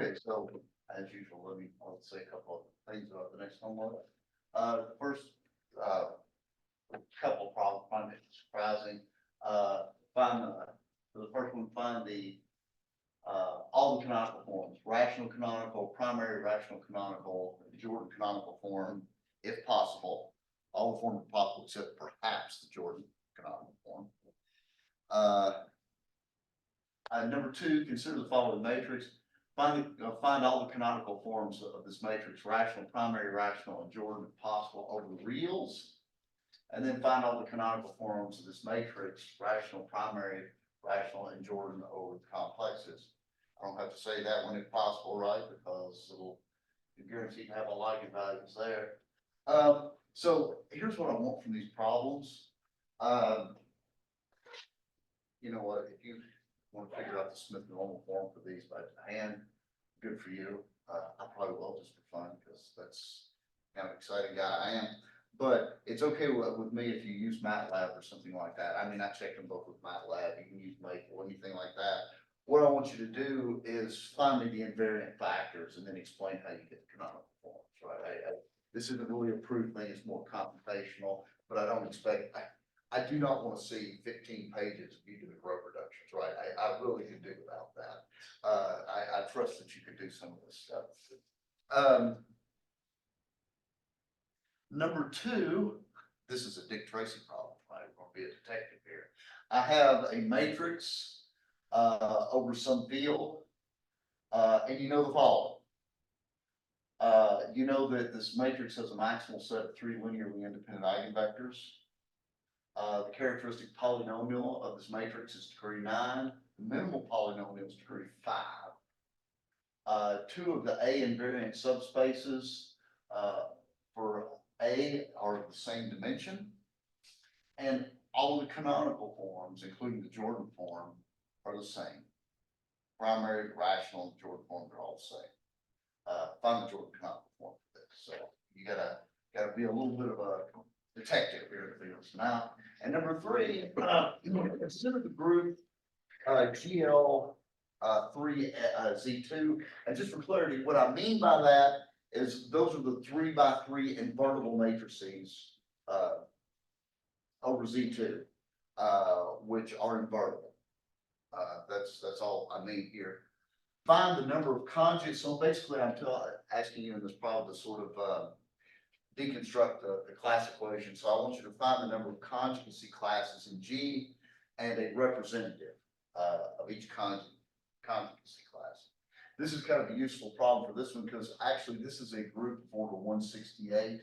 Okay, so as usual, I'll say a couple of things about the next homework. First, couple of problems, find it surprising. For the first one, find all the canonical forms, rational canonical, primary rational canonical, Jordan canonical form, if possible. All the forms are possible except perhaps the Jordan canonical form. Number two, consider the following matrix. Find all the canonical forms of this matrix, rational, primary, rational, and Jordan if possible over the reals. And then find all the canonical forms of this matrix, rational, primary, rational, and Jordan over the complexes. I don't have to say that one if possible, right? Because you're guaranteed to have all eigenvalues there. So here's what I want from these problems. You know what, if you want to figure out the Smith normal form for these by hand, good for you. I probably will just for fun because that's kind of exciting guy I am. But it's okay with me if you use MATLAB or something like that. I mean, I checked them both with MATLAB. You can use Make or anything like that. What I want you to do is find me the invariant factors and then explain how you get the canonical forms, right? This isn't really a proof thing, it's more computational, but I don't expect, I do not want to see 15 pages of you doing row reductions, right? I really could do without that. I trust that you could do some of this stuff. Number two, this is a Dick Tracy problem, right? We're going to be a detective here. I have a matrix over some field, and you know the following. You know that this matrix has a maximal set of 3 linearly independent eigenvectors. The characteristic polynomial of this matrix is degree 9. The minimal polynomial is degree 5. 2 of the A invariant subspaces for A are of the same dimension, and all the canonical forms, including the Jordan form, are the same. Primary, rational, and Jordan forms are all the same. Find the Jordan canonical form for this. So you gotta be a little bit of a detective here in the fields now. And number 3, consider the group GL 3 Z2. And just for clarity, what I mean by that is those are the 3 by 3 invertible matrices over Z2, which are invertible. That's all I mean here. Find the number of conjugates. So basically, I'm asking you in this problem to sort of deconstruct the class equation. So I want you to find the number of conjugacy classes in G and a representative of each conjugacy class. This is kind of a useful problem for this one because actually this is a group of order 168.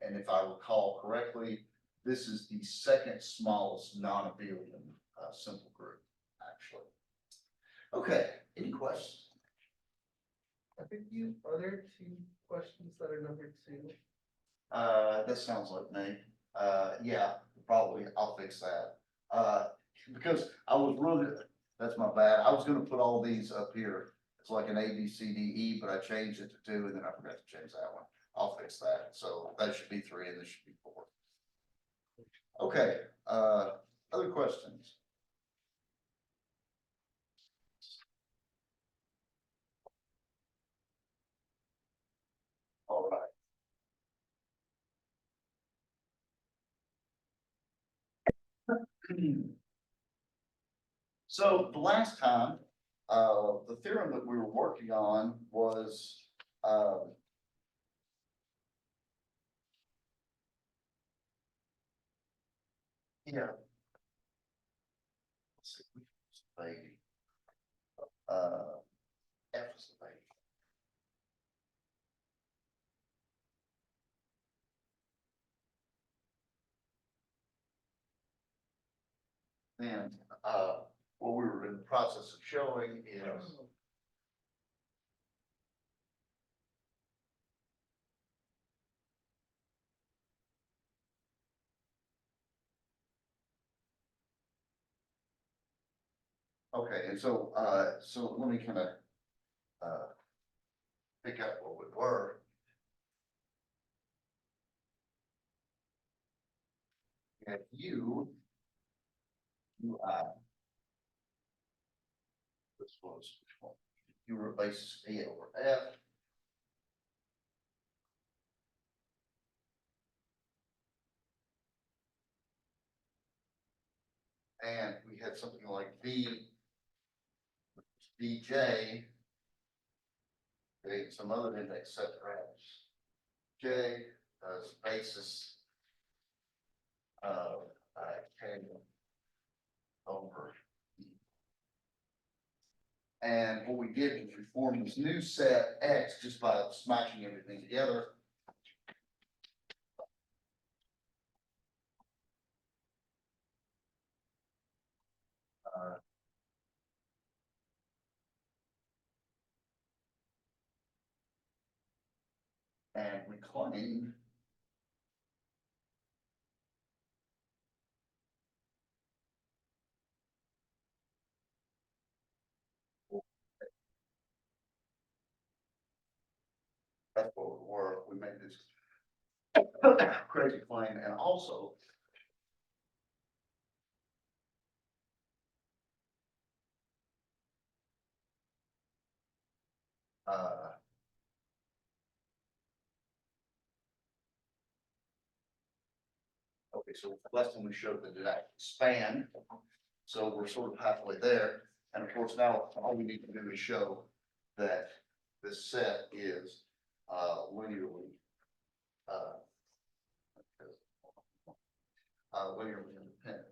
And if I recall correctly, this is the second smallest non-abelian simple group, actually. Okay, any questions? I think are there 2 questions that are number 2? That sounds like me. Yeah, probably I'll fix that. Because I was really, that's my bad. I was gonna put all these up here. It's like an A, B, C, D, E, but I changed it to 2 and then I forgot to change that one. I'll fix that. So that should be 3 and this should be 4. Okay, other questions? All right. So the last time, the theorem that we were working on was yeah. Let's see, which was the baby? F was the baby. And what we were in the process of showing is okay, and so let me kind of pick up what we were. And you, this was which one? you replace E over F. And we had something like VJ, create some other index set values. J as basis of K over E. And what we did was we formed this new set X just by smashing everything together. And we claim that's what we were. We made this crazy claim, and also uh, okay, so last time we showed that it actually span, so we're sort of halfway there. And of course, now all we need to do is show that this set is linearly uh, linearly independent.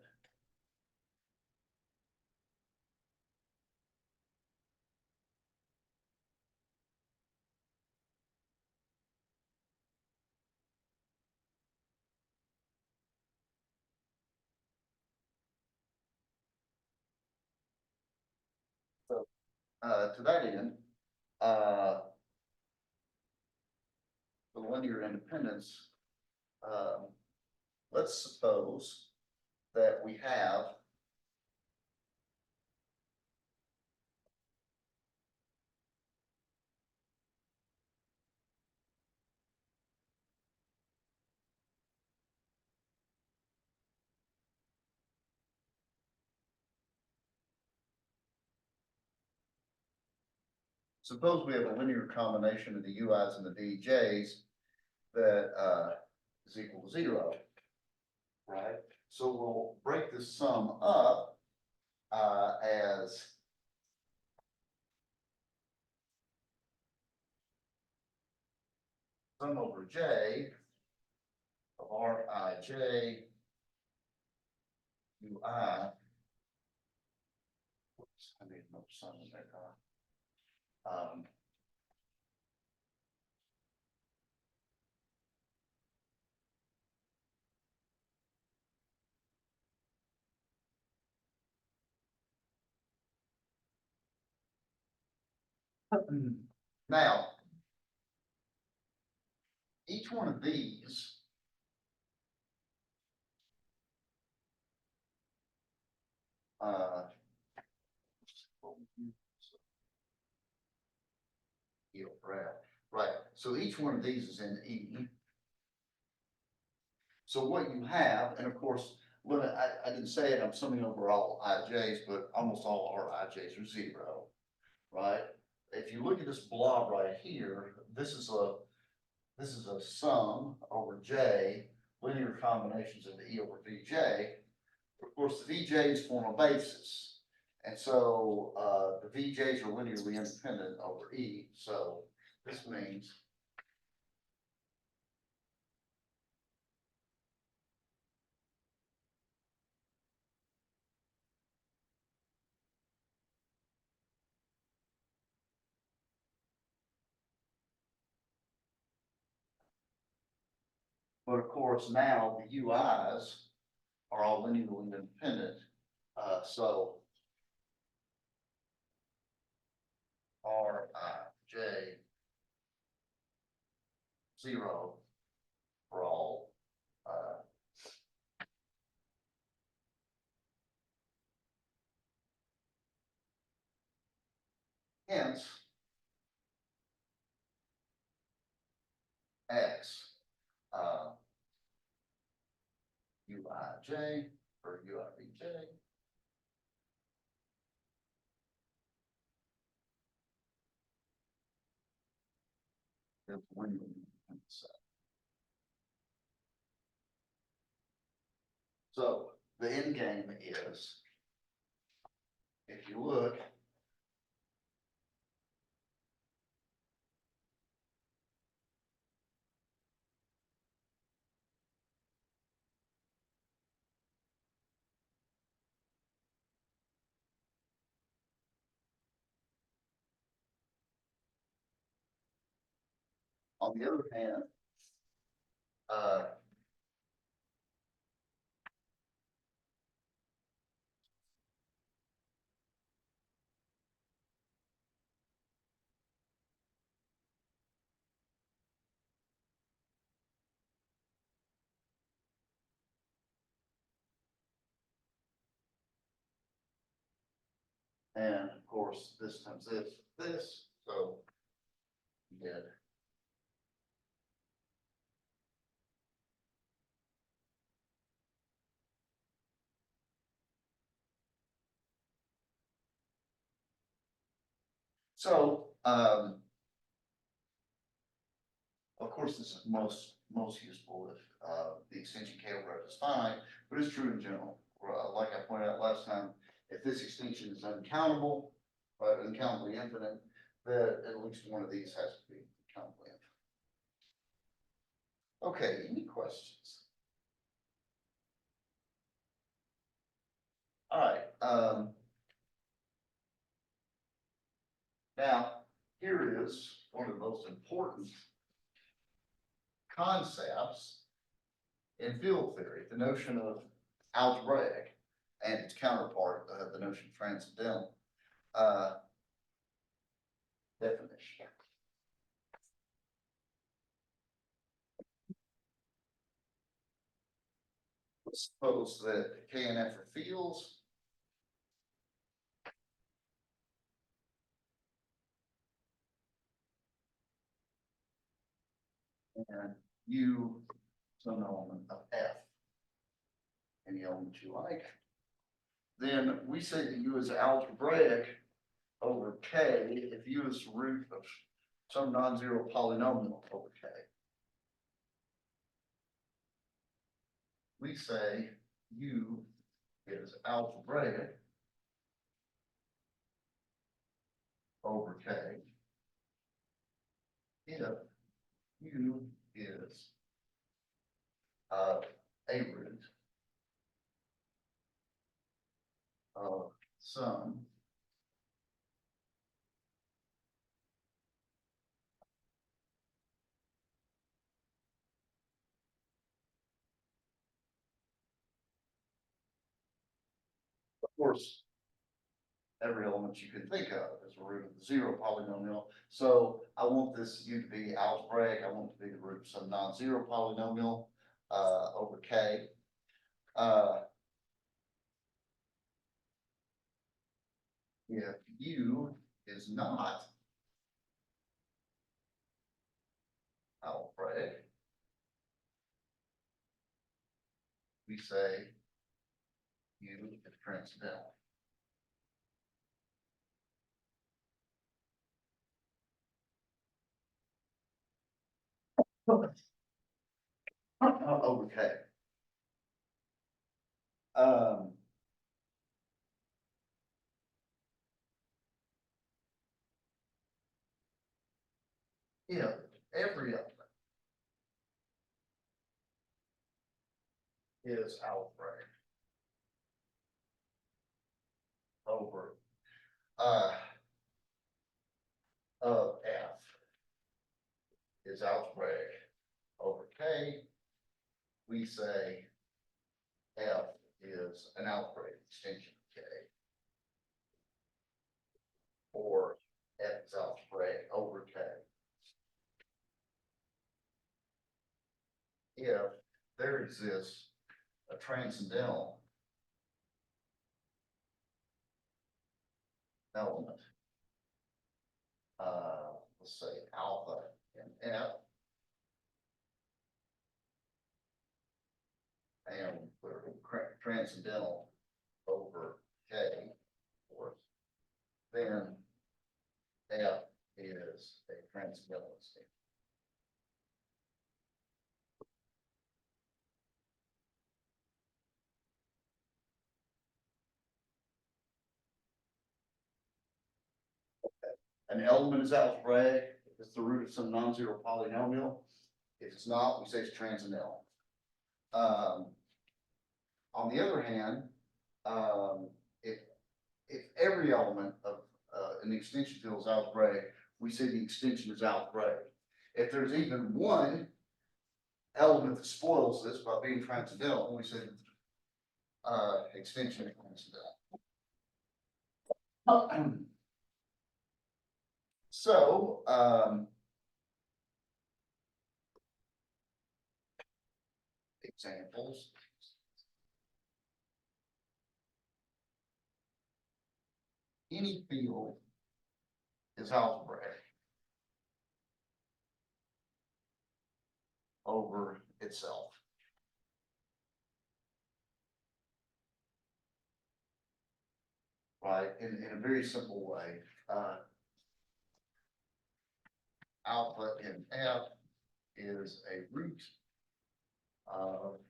So to that end, uh, the linear independence, let's suppose that we have suppose we have a linear combination of the UIs and the VJs that is equal to 0, right? So we'll break this sum up as sum over J of Rij UI. Oops, I need another sum in there. Now, each one of these E over F, right? So each one of these is in E. So what you have, and of course, when I didn't say it, I'm summing over all IJs, but almost all our IJs are 0, right? If you look at this blob right here, this is a sum over J, linear combinations of the E over VJ. Of course, the VJs form a basis. And so the VJs are linearly independent over E. So this means but of course, now the UIs are all linearly independent. So Rij 0 for all hence X Uij or UIVJ If when so the end game is, if you look, on the other hand, uh, and of course, this times this, so you get. So, of course, this is most useful if, the extension K over F is finite, but it's true in general. Like I pointed out last time, if this extension is uncountable, but uncountably infinite, then at least one of these has to be countably infinite. Okay, any questions? All right, now, here is one of the most important concepts in field theory, the notion of algebraic and its counterpart, the notion of transcendental. Definition. Let's suppose that K and F are fields. And U, some element of F. Any element you like. Then we say that U is algebraic over K if U is the root of some non-zero polynomial over K. We say U is algebraic over K if U is a root of some of course, every element you can think of is a root of the zero polynomial. So I want this U to be algebraic. I want it to be the root of some non-zero polynomial over K. If U is not algebraic, we say U is transcendental. Over K. If every element is algebraic over of F is algebraic over K, we say F is an algebraic extension of K. Or F is algebraic over K. If there exists a transcendental element, let's say alpha in F, and we're transcendental over K, of course, then F is a transcendental extension. an element is algebraic, if it's the root of some non-zero polynomial. If it's not, we say it's transcendental. On the other hand, if every element of an extension field is algebraic, we say the extension is algebraic. If there's even one element that spoils this by being transcendental, we say extension is transcendental. So, examples. Any field is algebraic over itself. Right, in a very simple way, alpha in F is a root of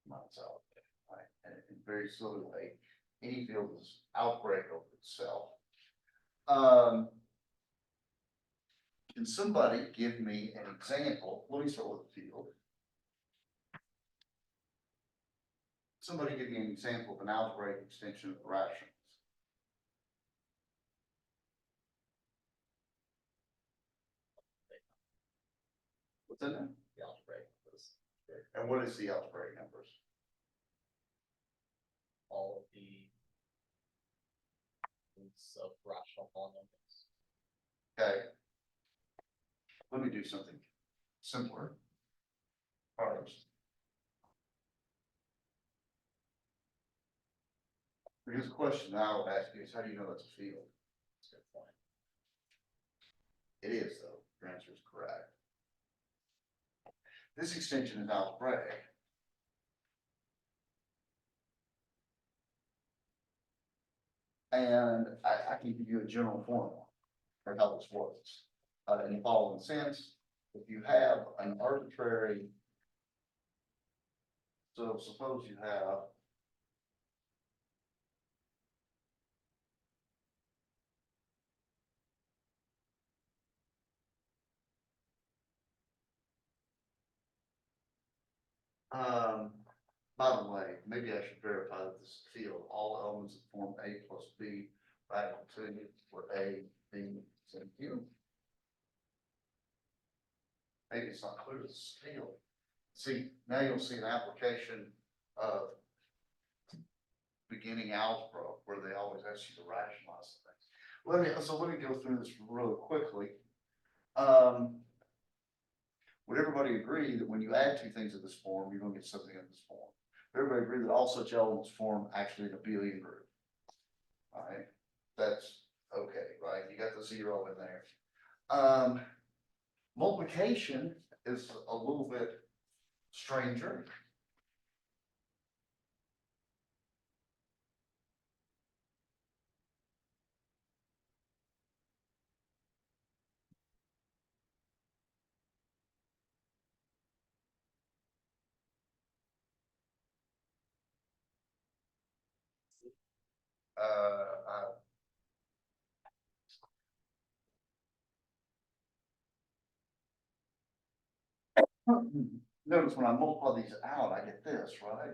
myself, right? And in a very silly way, any field is algebraic over itself. Can somebody give me an example? Let me start with the field. Somebody give me an example of an algebraic extension of the rationals. What's in there? The algebraic numbers, And what is the algebraic numbers? all of the roots of rational polynomials. Okay. Let me do something simpler. First. Here's a question I would ask you is, how do you know that's a field? That's a good point. It is, though. Your answer is correct. This extension is algebraic. And I can give you a general formula for how this works. In the following sense, if you have an arbitrary, so suppose you have by the way, maybe I should verify that this field, all elements that form A plus B radical 2 were A, B, C, Q. Maybe it's not clear this is a field. See, now you'll see an application of beginning algebra where they always ask you to rationalize things. Let me go through this really quickly. Would everybody agree that when you add two things in this form, you're going to get something in this form? Everybody agree that all such elements form actually an abelian group. All right, that's okay, right? You got the 0 in there. Multiplication is a little bit stranger. Notice when I multiply these out, I get this, right?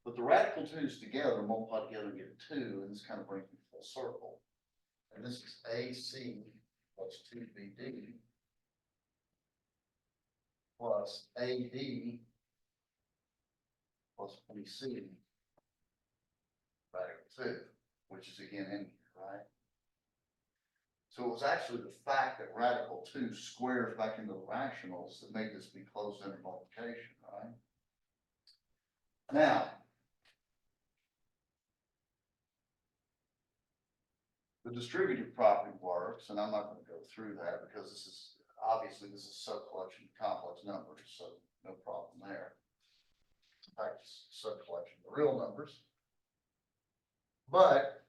But the radical 2's together, multiply together and get 2, and this kind of brings me full circle. And this is AC plus 2BD plus AD plus BC radical 2, which is again in here, right? So it was actually the fact that radical 2 squares back into the rationals that made this be closed-ended multiplication, right? Now, the distributive property works, and I'm not going to go through that because this is obviously this is a subcollection of complex numbers, so no problem there. In fact, it's a subcollection of real numbers. But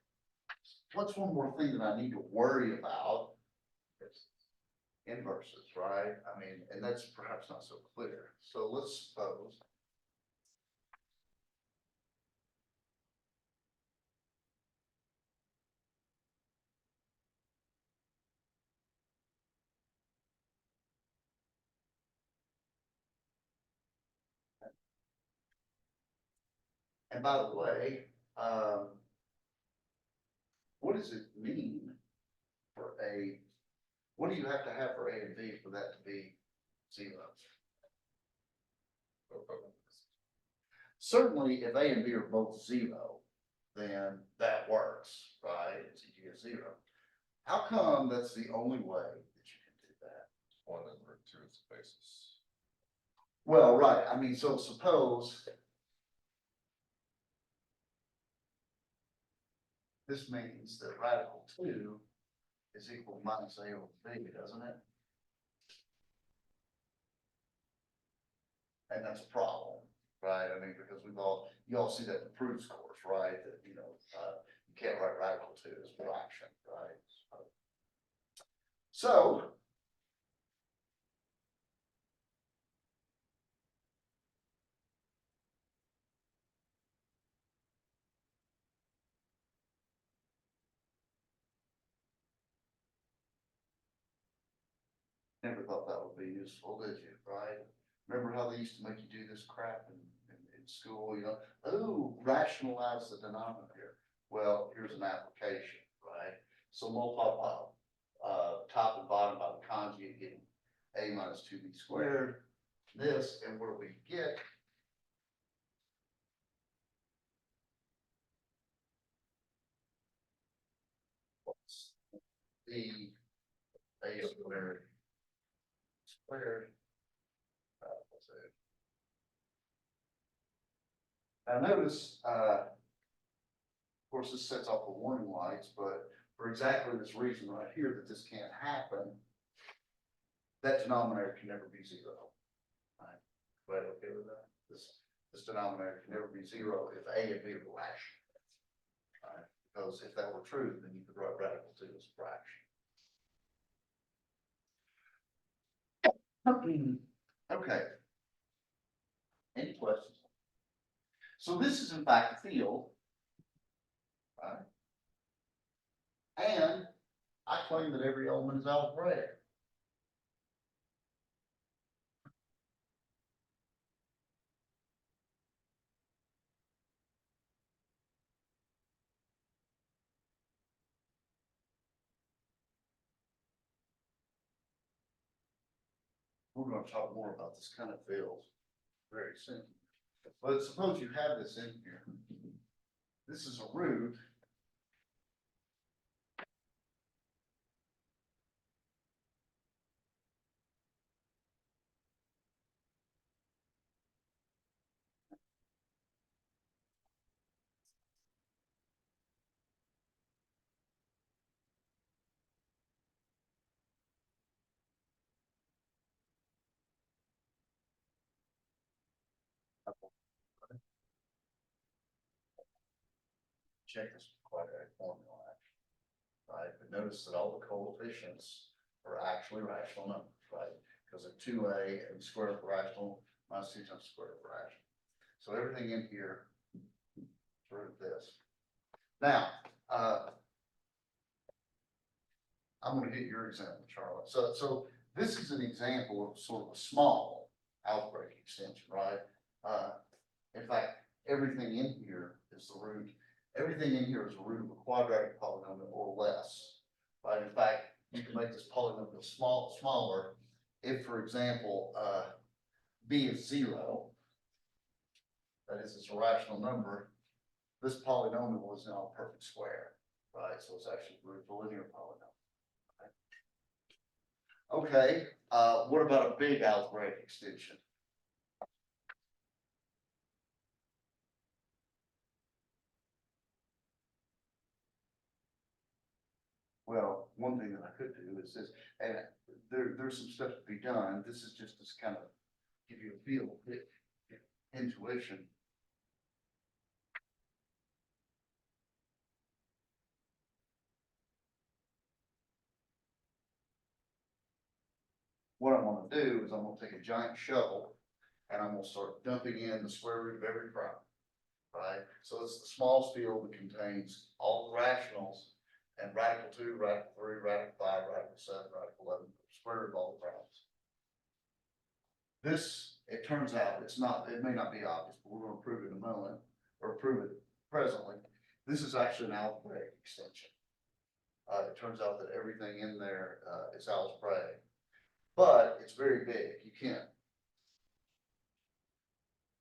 what's one more thing that I need to worry about? Inverses, right? I mean, and that's perhaps not so clear. So let's suppose And by the way, what does it mean for what do you have to have for A and B for that to be zero? Certainly, if A and B are both zero, then that works, right? It's equal to zero. How come that's the only way that you can do that? One and root two is the basis. Well, right, I mean, so suppose this means that radical two is equal to minus A over B, doesn't it? And that's a problem, right? I mean, because you all see that in the proofs course, right? That, you can't write radical two as a fraction, right? So. Never thought that would be useful, did you, right? Remember how they used to make you do this crap in school, oh, rationalize the denominator. Well, here's an application, right? So multiply, top and bottom by the conjugate, getting A minus two B squared, this, and what do we get? What's the A squared? What's it? Now notice, of course, this sets off the warning lights, but for exactly this reason right here, that this can't happen, that denominator can never be zero. Right? Right, okay with that? This denominator can never be zero if A and B are rational. Right? Because if that were true, then you could write radical two as a fraction. Okay. Any questions? So this is in fact a field, right? And I claim that every element is algebraic. We're going to talk more about this kind of field very soon. But suppose you have this in here. This is a root. Check this quadratic formula, right? But notice that all the coefficients are actually rational numbers, right? Because of 2A and square root of rational minus 2 times square root of rational. So everything in here is root of this. Now, I'm going to hit your example, Charlotte. So this is an example of sort of a small algebraic extension, right? In fact, everything in here is the root. Everything in here is a root of a quadratic polynomial or less, right? In fact, you can make this polynomial smaller if, for example, b is 0, that is, it's a rational number. This polynomial is now a perfect square, right? So it's actually the root of a linear polynomial. Okay, what about a big algebraic extension? Well, one thing that I could do is this, and there's some stuff to be done. This is just to kind of give you a feel, intuition. What I'm going to do is I'm going to take a giant shovel and I'm going to start dumping in the square root of every prime, right? So it's the smallest field that contains all the rationals and radical 2, radical 3, radical 5, radical 7, radical 11, square root of all the primes. This, it turns out, it may not be obvious, but we're going to prove it in a moment, or approve it presently. This is actually an algebraic extension. It turns out that everything in there, is algebraic, but it's very big. You can't.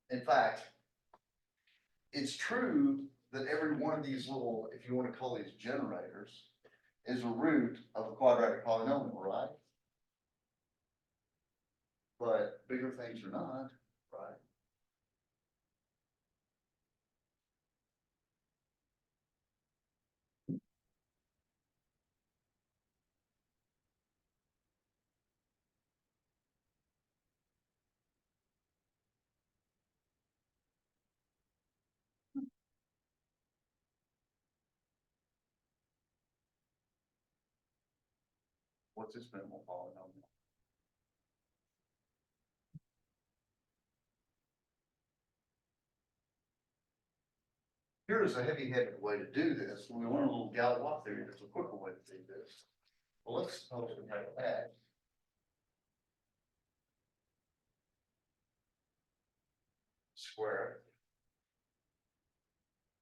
In fact, it's true that every one of these little, if you want to call these generators, is a root of a quadratic polynomial, right? But bigger things are not, right? What's this minimal polynomial? Here's a heavy-handed way to do this. We want a little Galois theory. There's a quicker way to do this. Well, let's suppose we have that. Square.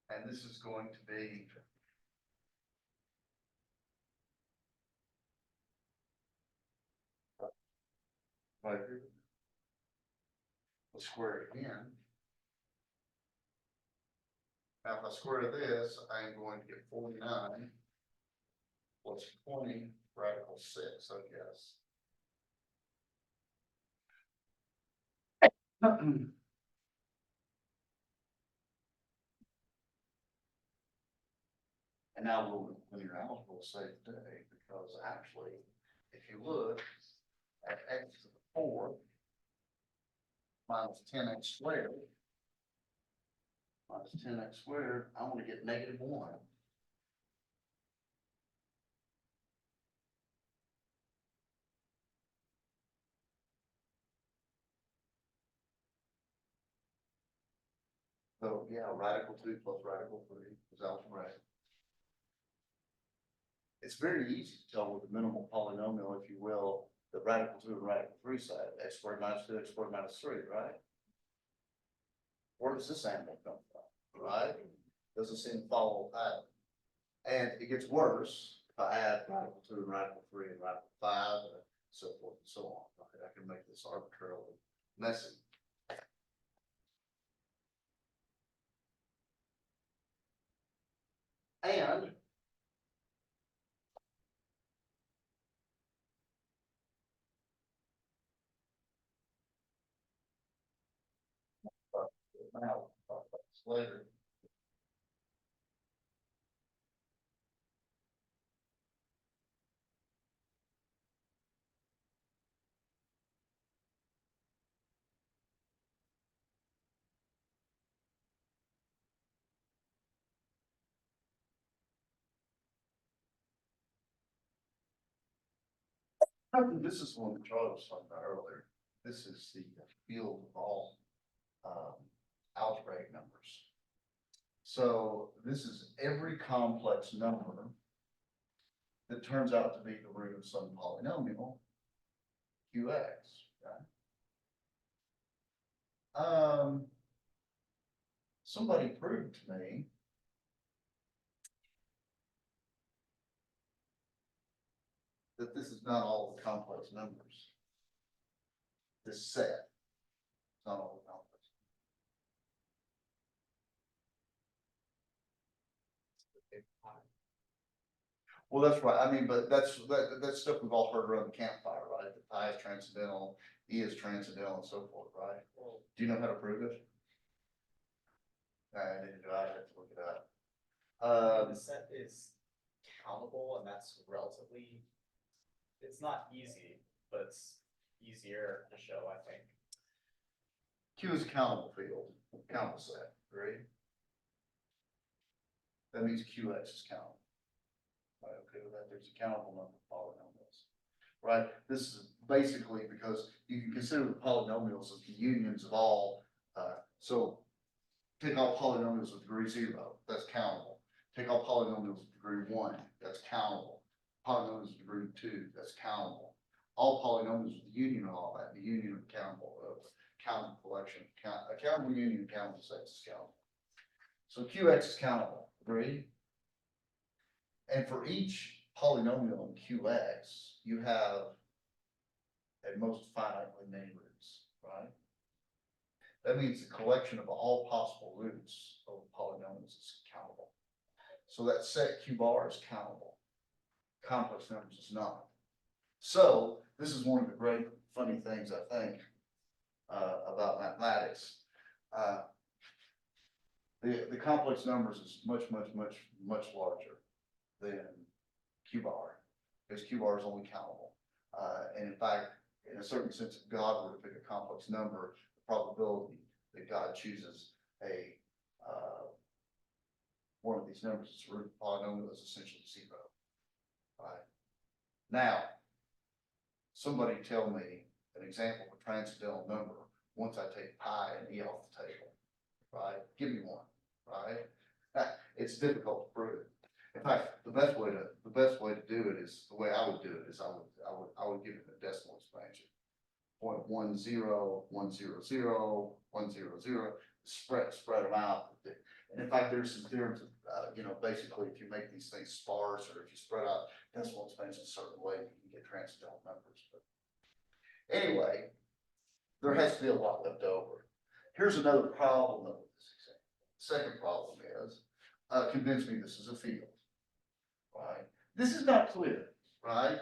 And this is going to be right here. Let's square it again. Now, if I square this, I am going to get 49 plus 20 radical 6, I guess. And now we'll, linear algebra will save the day, because actually, if you look at x to the 4 minus 10x squared, minus 10x squared, I want to get -1. So yeah, radical 2 plus radical 3 is algebraic. It's very easy to tell with the minimal polynomial, if you will, the radical 2 and radical 3 side, x squared minus 2, x squared minus 3, right? Where does this animal come from, right? Doesn't seem to follow a pattern. And it gets worse if I add radical 2 and radical 3 and radical 5, and so forth and so on. Okay, I can make this arbitrarily messy. And now, talk about this later. This is one that Charlie was talking about earlier. This is the field of all algebraic numbers. So this is every complex number that turns out to be the root of some polynomial, qx, right? Somebody proved to me that this is not all the complex numbers. This set, it's not all the complex. Well, that's right. I mean, but that's stuff we've all heard around the campfire, right? The pi is transcendental, E is transcendental, and so forth, right? Well, Do you know how to prove it? I didn't do it. I have to look it up. the set is countable, and that's relatively, it's not easy, but it's easier to show, I think. Q is a countable field, countable set, right? That means QX is countable. Right, okay with that, there's a countable number of polynomials, right? This is basically because you can consider the polynomials as the unions of all, so take all polynomials with degree 0, that's countable. Take all polynomials with degree 1, that's countable. Polynomials with degree 2, that's countable. All polynomials with the union of all that, the union of countable collection, a countable union of countable sets is countable. So QX is countable, agree? And for each polynomial in QX, you have at most finitely many roots, right? That means the collection of all possible roots of polynomials is countable. So that set Q bar is countable. Complex numbers is not. So this is one of the great funny things I think about mathematics. The complex numbers is much larger than Q bar, because Q bar is only countable. And in fact, in a certain sense, if God were to pick a complex number, the probability that God chooses a one of these numbers as a root polynomial is essentially zero. Right? Now, somebody tell me an example of a transcendental number once I take pi and e off the table. Right? Give me one. Right? It's difficult to prove. In fact, the best way to do it is the way I would do it is I would give it a decimal expansion. 0.10, 100, 100, spread them out. And in fact, there's some theorems of, basically if you make these things sparse or if you spread out decimal expansion a certain way, you can get transcendental numbers. But anyway, there has to be a lot left over. Here's another problem with this example. Second problem is, convince me this is a field, right? This is not clear, right?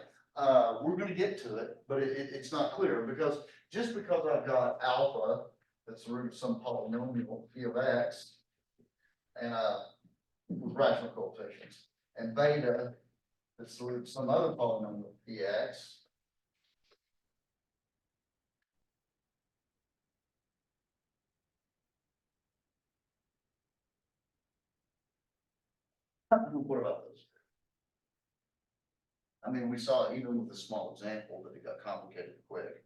We're going to get to it, but it's not clear because just because I've got alpha, that's the root of some polynomial phi of x, and with rational coefficients, and beta, that's the root of some other polynomial phi x. What about those? I mean, we saw even with a small example that it got complicated quick.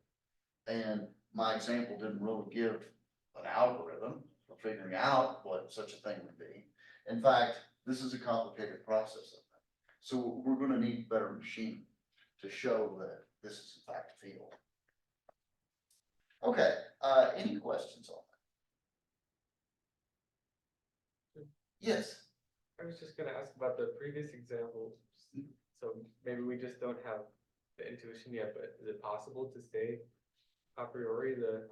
And my example didn't really give an algorithm for figuring out what such a thing would be. In fact, this is a complicated process. So we're going to need better machine to show that this is in fact a field. Okay, any questions on that? Yes. I was just gonna ask about the previous example, so maybe we just don't have the intuition yet, but is it possible to say a priori the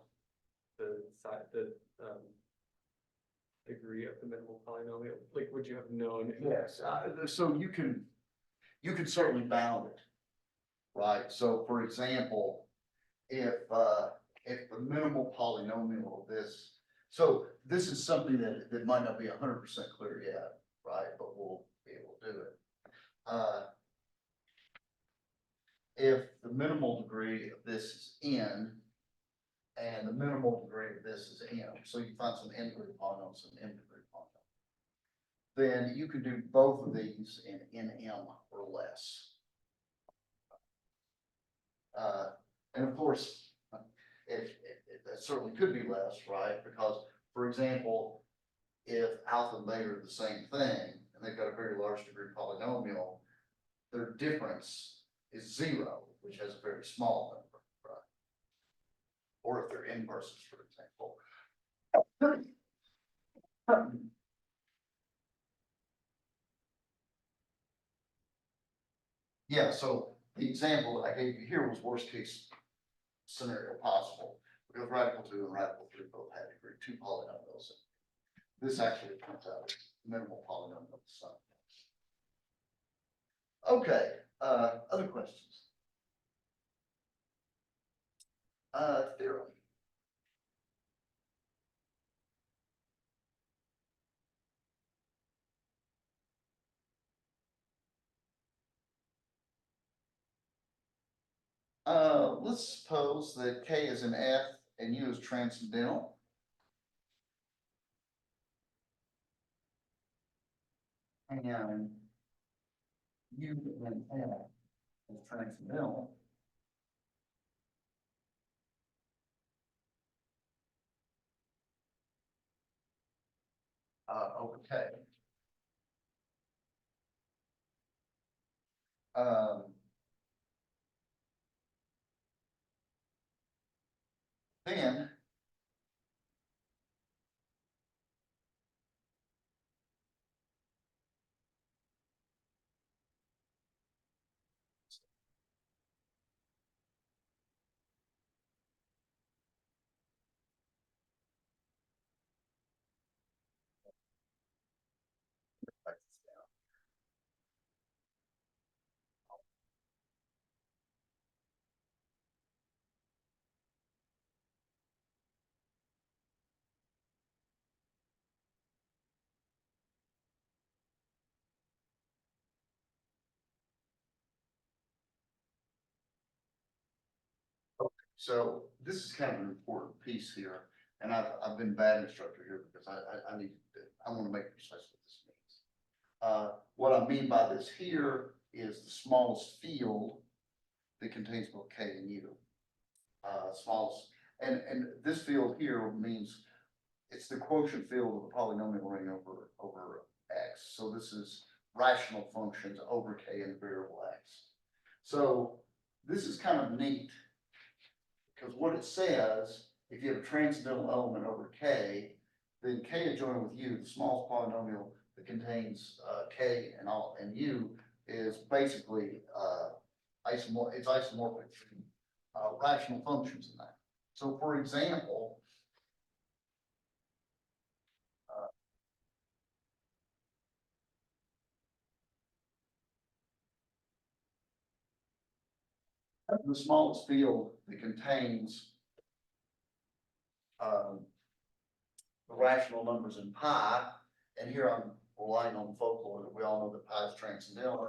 degree of the minimal polynomial? Like, would you have known? Yes, so you can certainly bound it, right? So for example, if the minimal polynomial of this, so this is something that might not be 100% clear yet, right? But we'll be able to do it. If the minimal degree of this is n, and the minimal degree of this is m, so you find some n degree polynomial, some m degree polynomial, then you can do both of these in nm or less. And of course, it certainly could be less, right? Because, for example, if alpha and beta are the same thing, and they've got a very large degree polynomial, their difference is zero, which has a very small number, right? Or if they're inverses, for example. Yeah, so the example that I gave you here was worst case scenario possible, because radical 2 and radical 3 both had degree 2 polynomials. This actually comes out as minimal polynomial of the sum. Okay, other questions? Theorem. Let's suppose that K is an F and U is transcendental. And U and F is transcendental. Over K. Then So this is kind of an important piece here, and I've been bad instructor here because I need, I want to make precise what this means. What I mean by this here is the smallest field that contains both K and U. Smallest, and this field here means it's the quotient field of a polynomial ring over X. So this is rational functions over K and the variable X. So this is kind of neat because what it says, if you have a transcendental element over K, then K adjoined with U, the smallest polynomial that contains K and U is basically it's isomorphic to rational functions in that. So for example, the smallest field that contains the rational numbers in pi, and here I'm relying on folklore that we all know that pi is transcendental,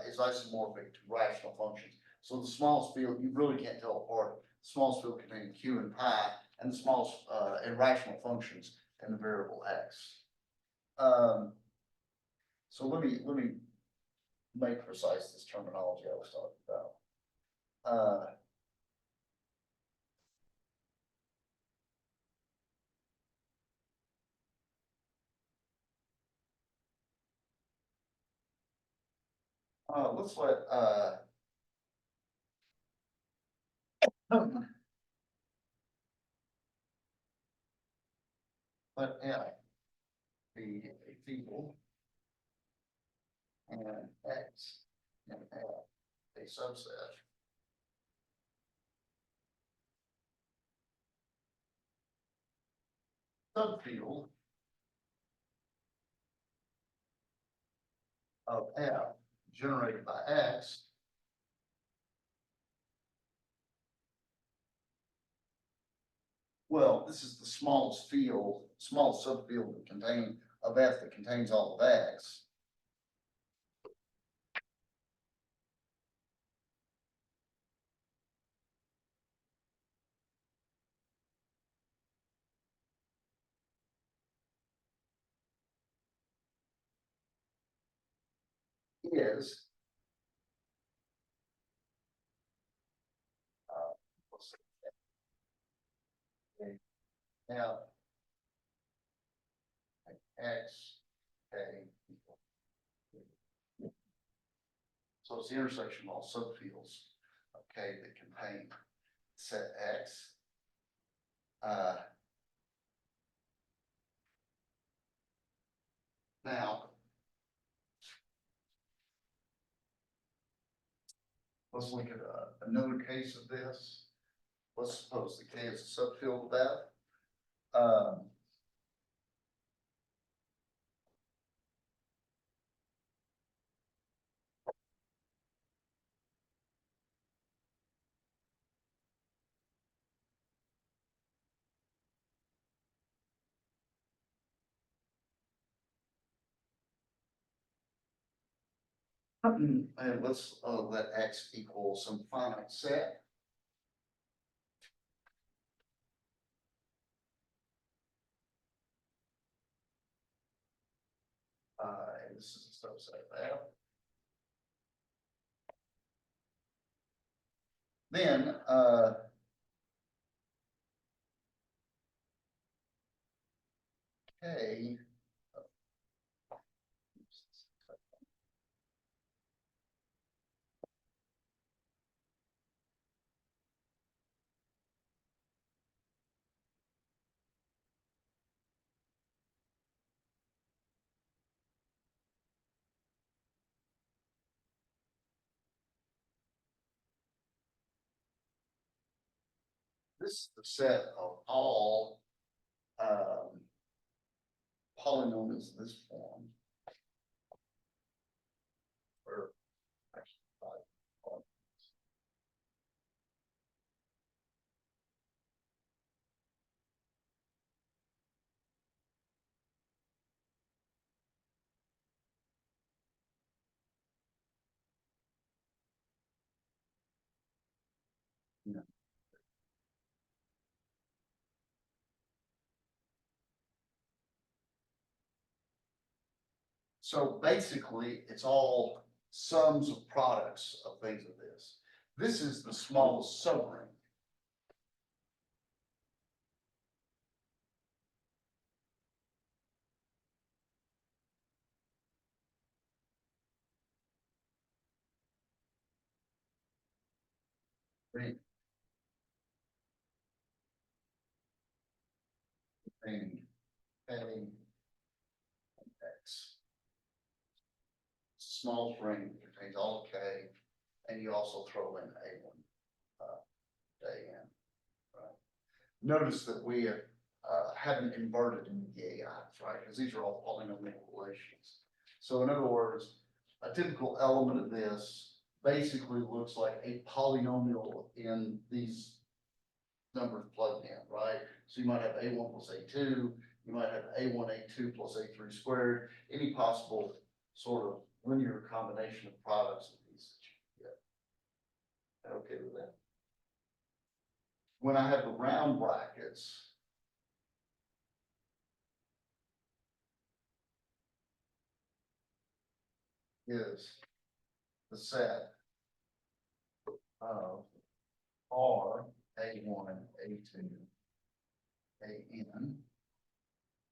is isomorphic to rational functions. So the smallest field, you really can't tell apart, the smallest field containing q and pi, and the smallest, and rational functions and the variable x. So let me make precise this terminology I was talking about. Let's let let F be a field and X and F a subset subfield of F generated by X. Well, this is the smallest field, smallest subfield that contain of F that contains all of X. Is let's see, F X K equal. So it's the intersection of all subfields, okay, that contain set X. Now, let's look at another case of this. Let's suppose the K is a subfield of that. And let's let X equal some finite set. And this is a subset of F. Then, K. This is the set of all polynomials in this form. Or actually, five polynomials. Yeah. So basically, it's all sums of products of things of this. This is the smallest subring. Ring. Ring. Heading. X. Small ring contains all K, and you also throw in A1, day in. Right. Notice that we haven't converted into the AIs, right? Because these are all polynomial relations. So in other words, a typical element of this basically looks like a polynomial in these numbers plugged in, right? So you might have A1 plus A2, you might have A1, A2 plus A3 squared, any possible sort of linear combination of products of these that you get. Okay with that? When I have the round brackets, is the set of R, A1, A2, AN,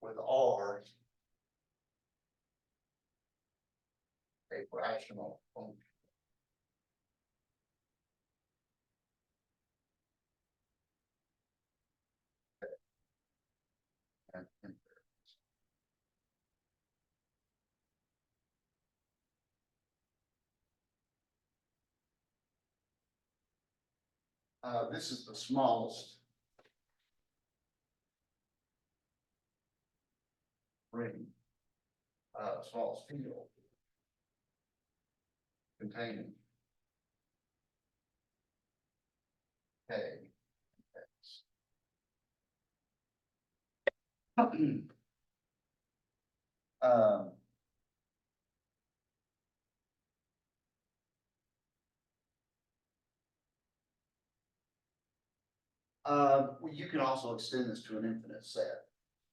with R a rational function. And this is the smallest ring, smallest field containing K, X. Um, well, you can also extend this to an infinite set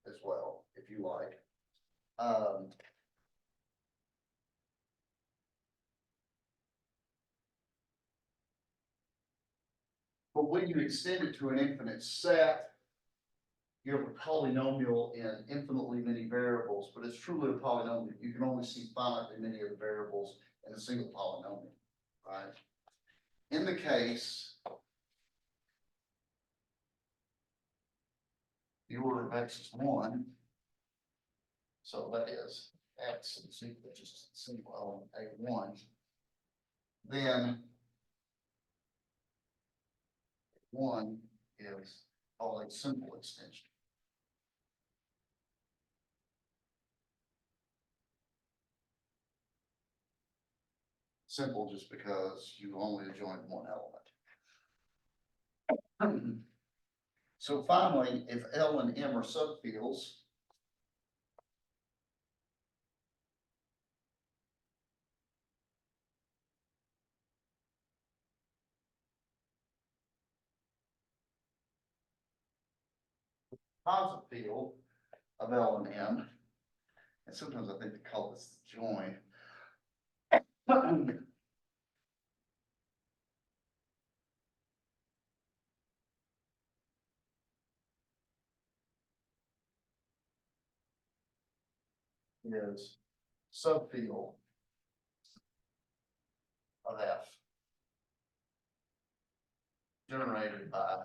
as well, if you like. But when you extend it to an infinite set, you have a polynomial in infinitely many variables, but it's truly a polynomial. You can only see finitely many of the variables in a single polynomial, right? In the case, the order of X is 1, so that is X is equal to just a single element A1, then 1 is all a simple extension. Simple just because you only joined one element. So finally, if L and M are subfields, positive field of L and M, and sometimes I think they call this the join. Is subfield of F generated by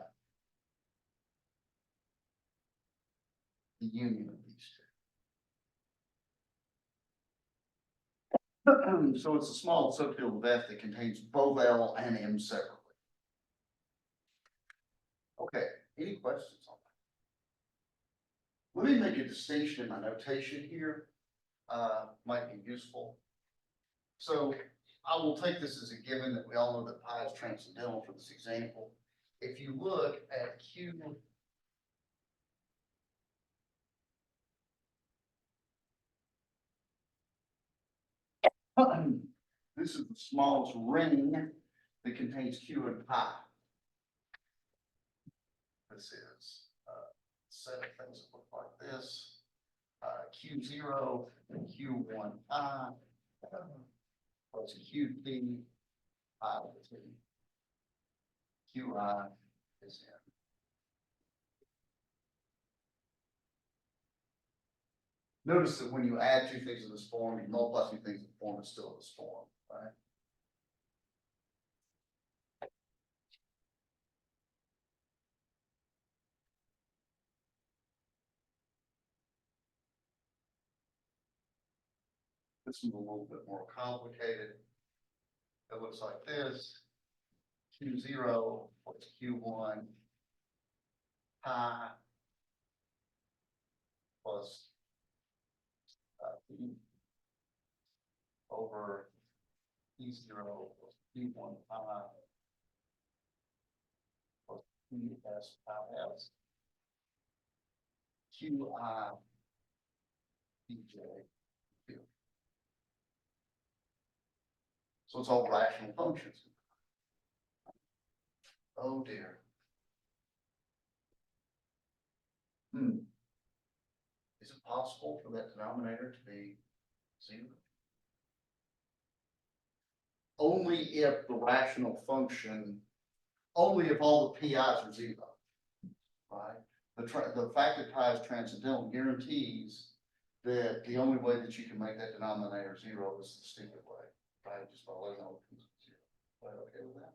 the union of these two. So it's a small subfield of F that contains both L and M separately. Okay, any questions on that? Let me make a distinction in my notation here, might be useful. So I will take this as a given that we all know that pi is transcendental for this example. If you look at Q this is the smallest ring that contains Q and pi. This is a set of things that look like this. Q0 and Q1 I plus QP I with T. QI is in. Notice that when you add two things in this form, you multiply two things in the form, it's still this form, right? This is a little bit more complicated. It looks like this. Q0 plus Q1 pi plus P over P0 plus P1 pi plus PS pi S QI PJ Q. So it's all rational functions. Oh dear. Is it possible for that denominator to be 0? Only if the rational function, only if all the PI's are 0, right? The fact that pi is transcendental guarantees that the only way that you can make that denominator 0 is the stupid way, right? Just by letting all the p's 0. Right, okay with that?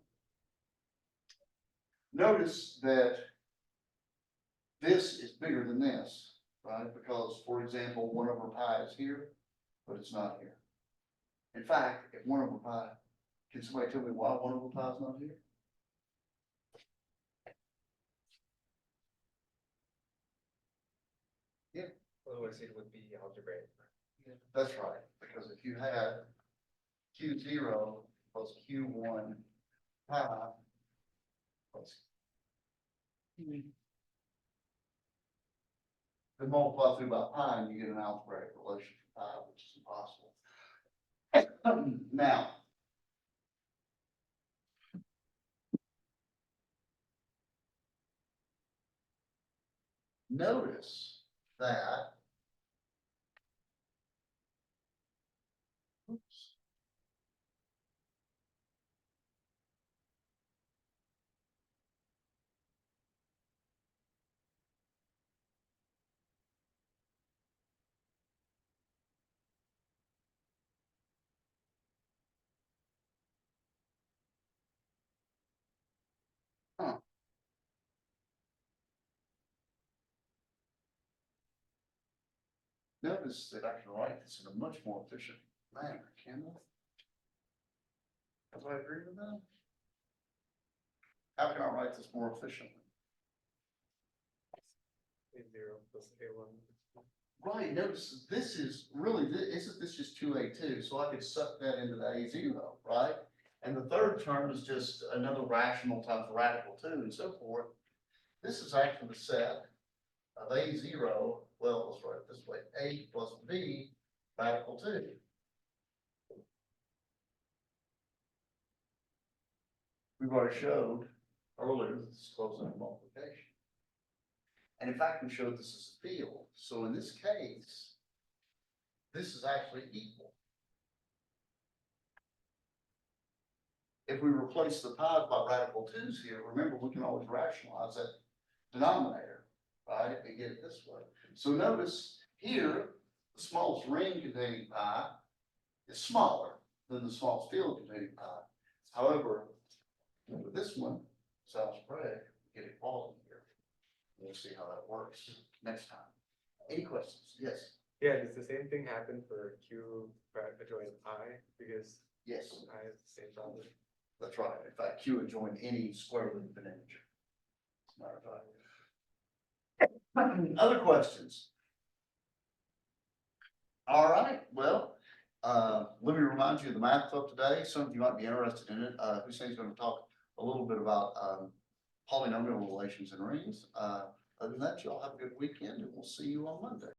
Notice that this is bigger than this, right? Because, for example, 1 over pi is here, but it's not here. In fact, if 1 over pi, can somebody tell me why 1 over pi is not here? Otherwise it would be algebraic. That's right, because if you had Q0 plus Q1 pi plus Q, then multiply through by pi and you get an algebraic relation for pi, which is impossible. Now, notice that, oops. Huh. Notice that I can write this in a much more efficient manner, can I? Do I agree with that? How can I write this more efficiently? A0 plus A1. Right, notice this is really, isn't this just 2A2? So I could suck that into the A0, right? And the third term is just another rational times the radical 2 and so forth. This is actually the set of A0, well, let's write it this way, A plus B radical 2. We've already showed earlier that this is close enough multiplication. And in fact, we showed this as a field. So in this case, this is actually equal. If we replace the pi's by radical 2's here, remember, we can always rationalize that denominator, right? And get it this way. So notice here, the smallest ring containing pi is smaller than the smallest field containing pi. However, with this one, it's algebraic, we get equality here. We'll see how that works next time. Any questions? Yes. Yeah, does the same thing happen for Q adjoining I? Because Yes, I has the same problem. that's right. In fact, Q adjoin any square root of an integer. As a matter of fact. Other questions? All right, well, let me remind you of the math club today. Some of you might be interested in it. Hussein's going to talk a little bit about polynomial relations and rings. Other than that, y'all have a good weekend and we'll see you on Monday.